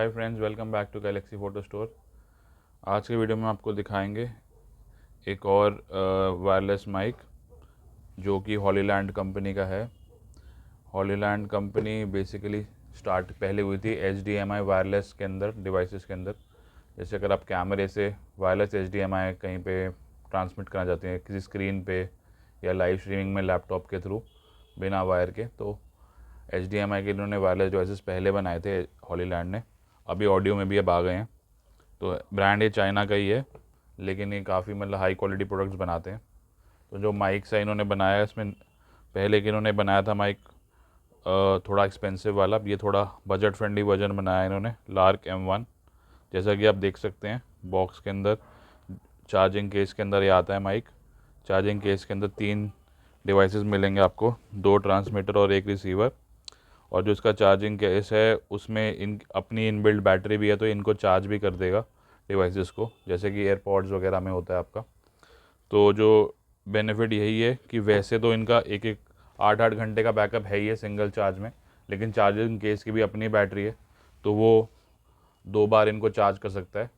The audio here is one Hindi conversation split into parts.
Hi friends, welcome back to Galaxy Photo Store. आज के वीडियो में आपको दिखाएंगे एक और वायरलेस माइक जो कि हॉलीलैंड कंपनी का है। हॉलीलैंड कंपनी बेसिकली स्टार्ट पहले हुई थी HDMI वायरलेस के अंदर, डिवाइसेस के अंदर। जैसे अगर आप कैमरे से वायरलेस HDMI कहीं पे ट्रांसमिट करना चाहते हैं किसी स्क्रीन पे या लाइव स्ट्रीमिंग में लैपटॉप के थ्रू बिना वायर के, तो HDMI के इन्होंने वायरलेस डिवाइसेस पहले बनाए थे हॉलीलैंड ने। अभी ऑडियो में भी अब आ गए हैं। तो ब्रांड ये चाइना का ही है, लेकिन ये काफ़ी मतलब हाई क्वालिटी प्रोडक्ट्स बनाते हैं। तो जो माइक्स है इन्होंने बनाया है, इसमें पहले कि इन्होंने बनाया था माइक थोड़ा एक्सपेंसिव वाला, ये थोड़ा बजट फ्रेंडली वर्जन बनाया है इन्होंने, लार्क M1। जैसा कि आप देख सकते हैं बॉक्स के अंदर, चार्जिंग केस के अंदर ये आता है माइक। चार्जिंग केस के अंदर 3 डिवाइसेस मिलेंगे आपको, 2 ट्रांसमीटर और 1 रिसीवर। और जो इसका चार्जिंग केस है उसमें अपनी इनबिल्ट बैटरी भी है, तो इनको चार्ज भी कर देगा डिवाइसेस को, जैसे कि एयरपॉड्स वगैरह में होता है आपका। तो जो बेनिफिट यही है कि वैसे तो इनका एक 8-8 घंटे का बैकअप है ही है सिंगल चार्ज में, लेकिन चार्जिंग केस की भी अपनी बैटरी है, तो वो 2 बार इनको चार्ज कर सकता है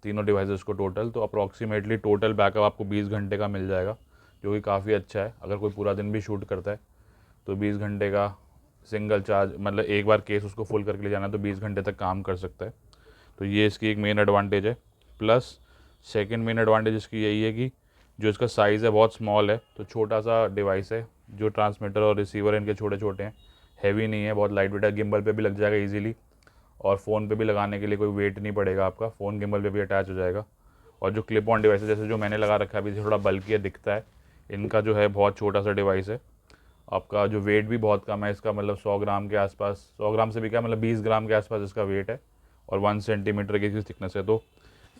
तीनों डिवाइसेस को टोटल। तो अप्रॉक्सीमेटली टोटल बैकअप आपको 20 घंटे का मिल जाएगा, जो कि काफ़ी अच्छा है। अगर कोई पूरा दिन भी शूट करता है तो 20 घंटे का सिंगल चार्ज, मतलब एक बार केस उसको फुल करके ले जाना है तो 20 घंटे तक काम कर सकता है। तो ये इसकी एक मेन एडवांटेज है। प्लस सेकंड मेन एडवांटेज इसकी यही है कि जो इसका साइज़ है बहुत स्मॉल है, तो छोटा सा डिवाइस है। जो ट्रांसमीटर और रिसीवर इनके छोटे छोटे हैं, हैवी नहीं है, बहुत लाइट वेट है, गिम्बल पे भी लग जाएगा इजीली, और फ़ोन पे भी लगाने के लिए कोई वेट नहीं पड़ेगा आपका, फ़ोन गिम्बल पे भी अटैच हो जाएगा। और जो क्लिप ऑन डिवाइस है, जैसे जो मैंने लगा रखा है अभी, थोड़ा बल्कि है, दिखता है, इनका जो है बहुत छोटा सा डिवाइस है। आपका जो वेट भी बहुत कम है इसका, मतलब 100 ग्राम के आसपास, 100 ग्राम से भी क्या, मतलब 20 ग्राम के आसपास इसका वेट है, और 1 सेंटीमीटर की इसकी थिकनेस है। तो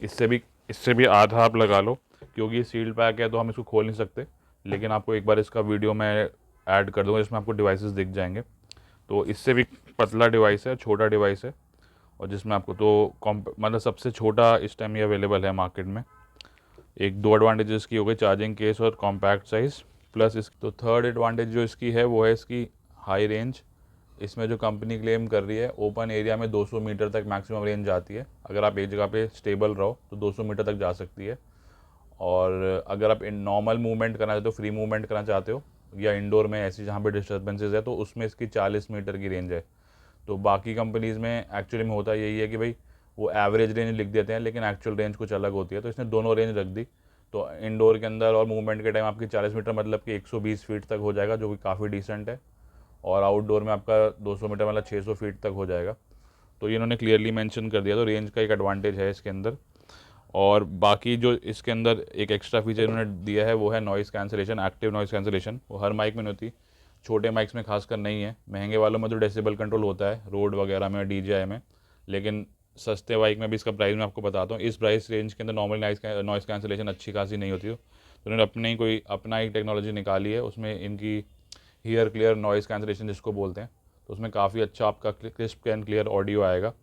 इससे भी आधा आप लगा लो, क्योंकि ये सील्ड पैक है तो हम इसको खोल नहीं सकते। लेकिन आपको एक बार इसका वीडियो मैं ऐड कर दूँगा जिसमें आपको डिवाइसेस दिख जाएंगे। तो इससे भी पतला डिवाइस है, छोटा डिवाइस है, और जिसमें आपको तो मतलब सबसे छोटा इस टाइम ये अवेलेबल है मार्केट में। एक 2 एडवांटेजेस की हो गई, चार्जिंग केस और कॉम्पैक्ट साइज़। प्लस इस तो थर्ड एडवांटेज जो इसकी है वो है इसकी हाई रेंज। इसमें जो कंपनी क्लेम कर रही है, ओपन एरिया में 200 मीटर तक मैक्सिमम रेंज आती है। अगर आप एक जगह पे स्टेबल रहो तो 200 मीटर तक जा सकती है। और अगर आप नॉर्मल मूवमेंट करना चाहते हो, फ्री मूवमेंट करना चाहते हो, या इंडोर में ऐसी जहाँ पे डिस्टर्बेंसेज है, तो उसमें इसकी 40 मीटर की रेंज है। तो बाकी कंपनीज़ में एक्चुअली में होता यही है कि भाई वो एवरेज रेंज लिख देते हैं, लेकिन एक्चुअल रेंज कुछ अलग होती है। तो इसने दोनों रेंज रख दी। तो इंडोर के अंदर और मूवमेंट के टाइम आपकी 40 मीटर मतलब कि 120 फीट तक हो जाएगा, जो कि काफ़ी डिसेंट है। और आउटडोर में आपका 200 मीटर मतलब 600 फीट तक हो जाएगा। तो ये इन्होंने क्लियरली मेंशन कर दिया, तो रेंज का एक एडवांटेज है इसके अंदर। और बाकी जो इसके अंदर एक एक्स्ट्रा फीचर इन्होंने दिया है वो है noise cancellation, active noise cancellation. वो हर माइक में नहीं होती, छोटे माइक्स में खासकर नहीं है। महंगे वालों में तो डेसिबल कंट्रोल होता है, रोड वगैरह में, DJI में, लेकिन सस्ते बाइक में भी इसका प्राइस मैं आपको बताता हूँ। इस प्राइस रेंज के अंदर नॉर्मल नॉइज़ कैंसिलेशन अच्छी खासी नहीं होती। तो उन्होंने अपना ही टेक्नोलॉजी निकाली है, उसमें इनकी हियर क्लियर नॉइज़ कैंसिलेशन जिसको बोलते हैं। तो उसमें काफ़ी अच्छा आपका क्रिस्प एंड क्लियर ऑडियो आएगा।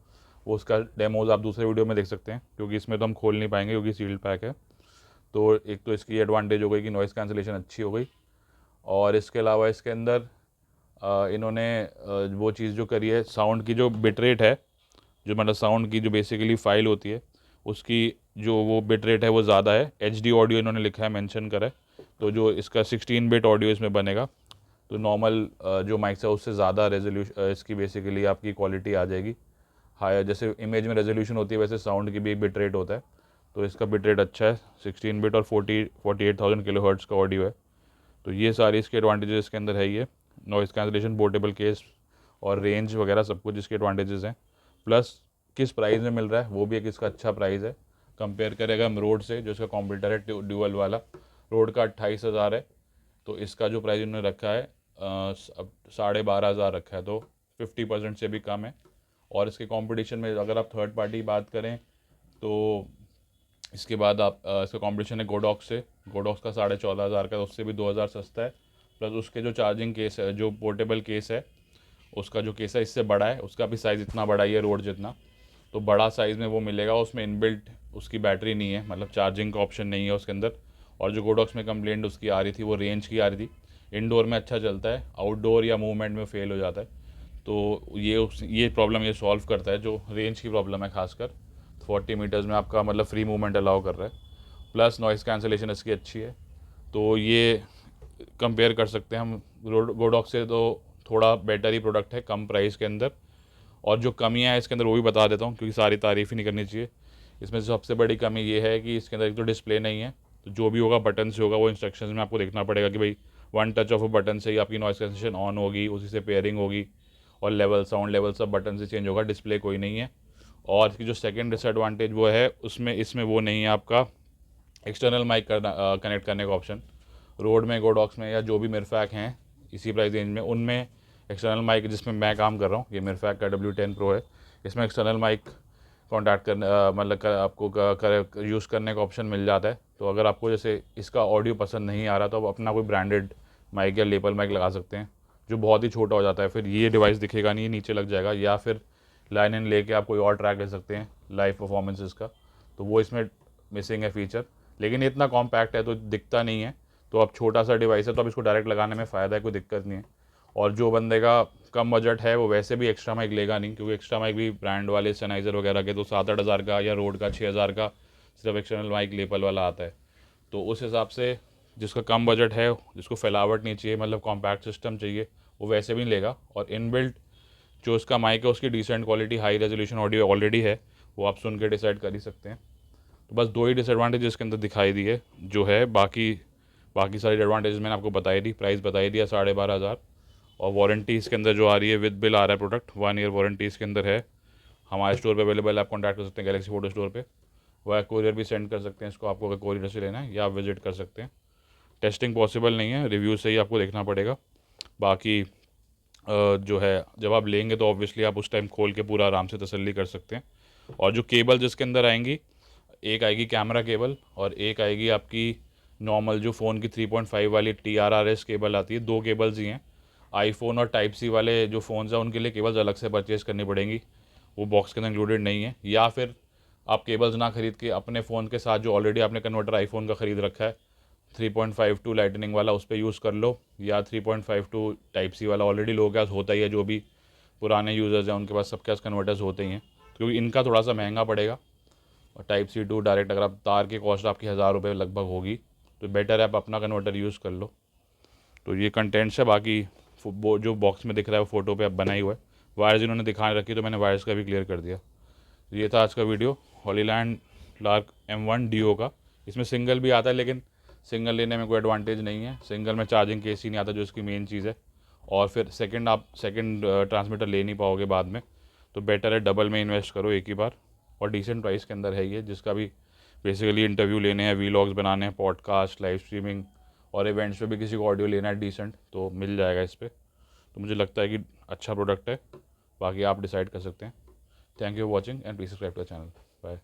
वो उसका डेमोज आप दूसरे वीडियो में देख सकते हैं, क्योंकि इसमें तो हम खोल नहीं पाएंगे क्योंकि सील्ड पैक है। तो एक तो इसकी एडवांटेज हो गई कि नॉइज़ कैंसिलेशन अच्छी हो गई। और इसके अलावा इसके अंदर इन्होंने वो चीज़ जो करी है, साउंड की जो बिट रेट है, जो मतलब साउंड की जो बेसिकली फ़ाइल होती है, उसकी जो वो बिट रेट है वो ज़्यादा है। HD ऑडियो इन्होंने लिखा है, मेंशन करा है। तो जो इसका 16 बिट ऑडियो इसमें बनेगा, तो नॉर्मल जो माइक्स है उससे ज़्यादा रेजोल्यूशन इसकी बेसिकली आपकी क्वालिटी आ जाएगी। हाई, जैसे इमेज में रेजोल्यूशन होती है वैसे साउंड की भी एक बिट रेट होता है। तो इसका बिट रेट अच्छा है, 16 बिट, और 48,000 किलो हर्ट्ज़ का ऑडियो है। तो ये सारी इसके एडवांटेजेस इसके अंदर है ही है। नॉइज़ कैंसिलेशन, पोर्टेबल केस और रेंज वगैरह सब कुछ इसके एडवांटेजेस हैं। प्लस किस प्राइस में मिल रहा है वो भी एक इसका अच्छा प्राइस है। कंपेयर करेगा हम रोड से, जो इसका कॉम्पिटिटर है ड्यूअल वाला, रोड का 28,000 है, तो इसका जो प्राइस इन्होंने रखा है अब 12,500 रखा है, तो 50% से भी कम है। और इसके कंपटीशन में अगर आप थर्ड पार्टी बात करें तो इसके बाद आप इसका कंपटीशन है गोडॉक्स से। गोडॉक्स का 14,500 का, उससे भी 2,000 सस्ता है। प्लस उसके जो चार्जिंग केस है, जो पोर्टेबल केस है, उसका जो केस है इससे बड़ा है, उसका भी साइज़ इतना बड़ा ही है रोड जितना। तो बड़ा साइज़ में वो मिलेगा, उसमें इनबिल्ट उसकी बैटरी नहीं है, मतलब चार्जिंग का ऑप्शन नहीं है उसके अंदर। और जो गोडॉक्स में कंप्लेंट उसकी आ रही थी वो रेंज की आ रही थी। इंडोर में अच्छा चलता है, आउटडोर या मूवमेंट में फेल हो जाता है। तो ये प्रॉब्लम ये सॉल्व करता है, जो रेंज की प्रॉब्लम है खासकर 40 मीटर्स में आपका मतलब फ्री मूवमेंट अलाउ कर रहा है, प्लस नॉइज़ कैंसलेशन इसकी अच्छी है। तो ये कंपेयर कर सकते हैं हम गोडॉक से, तो थोड़ा बेटर ही प्रोडक्ट है कम प्राइस के अंदर। और जो कमियां हैं इसके अंदर वो भी बता देता हूँ, क्योंकि सारी तारीफ़ ही नहीं करनी चाहिए। इसमें सबसे बड़ी कमी ये है कि इसके अंदर एक तो डिस्प्ले नहीं है, तो जो भी होगा बटन से होगा, वो इंस्ट्रक्शंस में आपको देखना पड़ेगा कि भाई one touch of a button से ही आपकी नॉइज़ कैंसलेशन ऑन होगी, उसी से पेयरिंग होगी, और लेवल साउंड लेवल सब बटन से चेंज होगा, डिस्प्ले कोई नहीं है। और इसकी जो सेकंड डिसएडवांटेज वो है, उसमें इसमें वो नहीं है आपका एक्सटर्नल माइक करना कनेक्ट करने का ऑप्शन। रोड में गोडॉक्स में या जो भी मिरफैक हैं इसी प्राइस रेंज में, उनमें एक्सटर्नल माइक, जिसमें मैं काम कर रहा हूँ, ये मिरफैक का W10 Pro है, इसमें एक्सटर्नल माइक कॉन्टैक्ट करने मतलब आपको यूज़ करने का ऑप्शन मिल जाता है। तो अगर आपको जैसे इसका ऑडियो पसंद नहीं आ रहा, तो आप अपना कोई ब्रांडेड माइक या लेपल माइक लगा सकते हैं, जो बहुत ही छोटा हो जाता है, फिर ये डिवाइस दिखेगा नहीं, नीचे लग जाएगा, या फिर लाइन इन लेके आप कोई और ट्रैक ले सकते हैं लाइव परफॉर्मेंसेस का। तो वो इसमें मिसिंग है फीचर, लेकिन ये इतना कॉम्पैक्ट है तो दिखता नहीं है। तो अब छोटा सा डिवाइस है, तो अब इसको डायरेक्ट लगाने में फ़ायदा है, कोई दिक्कत नहीं है। और जो बंदे का कम बजट है वो वैसे भी एक्स्ट्रा माइक लेगा नहीं, क्योंकि एक्स्ट्रा माइक भी ब्रांड वाले सनाइज़र वगैरह के तो 7-8 हज़ार का, या रोड का 6 हज़ार का सिर्फ एक्सटर्नल माइक लेपल वाला आता है। तो उस हिसाब से जिसका कम बजट है, जिसको फैलावट नहीं चाहिए, मतलब कॉम्पैक्ट सिस्टम चाहिए, वो वैसे भी नहीं लेगा। और इनबिल्ट जो उसका माइक है उसकी decent quality high resolution audio already है, वो आप सुन के डिसाइड कर ही सकते हैं। तो बस दो ही डिसएडवांटेज इसके अंदर दिखाई दी है जो है, बाकी बाकी सारी एडवांटेज मैंने आपको बताई दी, प्राइस बताई दिया 12,500। और वारंटी इसके अंदर जो आ रही है, विद बिल आ रहा है प्रोडक्ट, 1 ईयर वारंटी इसके अंदर है। हमारे स्टोर पे अवेलेबल है, आप कॉन्टैक्ट कर सकते हैं गैलेक्सी फोटो स्टोर पे, वह कोरियर भी सेंड कर सकते हैं इसको आपको, अगर कोरियर से लेना है, या आप विजिट कर सकते हैं। टेस्टिंग पॉसिबल नहीं है, रिव्यू से ही आपको देखना पड़ेगा। बाकी जो है जब आप लेंगे तो ऑब्वियसली आप उस टाइम खोल के पूरा आराम से तसल्ली कर सकते हैं। और जो केबल जिसके अंदर आएंगी, एक आएगी कैमरा केबल, और एक आएगी आपकी नॉर्मल जो फ़ोन की 3.5 वाली TRRS केबल आती है। दो केबल्स ही हैं। आईफोन और टाइप सी वाले जो फ़ोन्स हैं उनके लिए केबल्स अलग से परचेज़ करनी पड़ेंगी, वो बॉक्स के अंदर इंक्लूडेड नहीं है। या फिर आप केबल्स ना खरीद के अपने फ़ोन के साथ जो ऑलरेडी आपने कन्वर्टर आईफोन का ख़रीद रखा है 3.52 लाइटनिंग वाला, उस पर यूज़ कर लो, या 3.52 टाइप सी वाला ऑलरेडी लोगों के पास होता ही है, जो भी पुराने यूज़र्स हैं उनके पास सबके पास कन्वर्टर्स होते ही हैं, क्योंकि इनका थोड़ा सा महंगा पड़ेगा। और टाइप सी टू डायरेक्ट अगर आप तार की कॉस्ट आपकी 1,000 रुपये लगभग होगी, तो बेटर है आप अपना कन्वर्टर यूज़ कर लो। तो ये कंटेंट्स है। बाकी जो बॉक्स में दिख रहा है वो फ़ोटो पे अब बना ही हुआ है। वायर्स इन्होंने दिखा रखी, तो मैंने वायर्स का भी क्लियर कर दिया। तो ये था आज का video Hollyland lark M1 DO का। इसमें सिंगल भी आता है, लेकिन सिंगल लेने में कोई एडवांटेज नहीं है, सिंगल में चार्जिंग केस ही नहीं आता, जो इसकी मेन चीज़ है। और फिर आप सेकंड ट्रांसमीटर ले नहीं पाओगे बाद में, तो बेटर है डबल में इन्वेस्ट करो एक ही बार। और डिसेंट प्राइस के अंदर है ये, जिसका भी बेसिकली इंटरव्यू लेने हैं, वीलॉग्स बनाने हैं, पॉडकास्ट, लाइव स्ट्रीमिंग और इवेंट्स पे भी किसी को ऑडियो लेना है डिसेंट, तो मिल जाएगा इस पर। तो मुझे लगता है कि अच्छा प्रोडक्ट है, बाकी आप डिसाइड कर सकते हैं। Thank you for watching and please subscribe to the channel. Bye.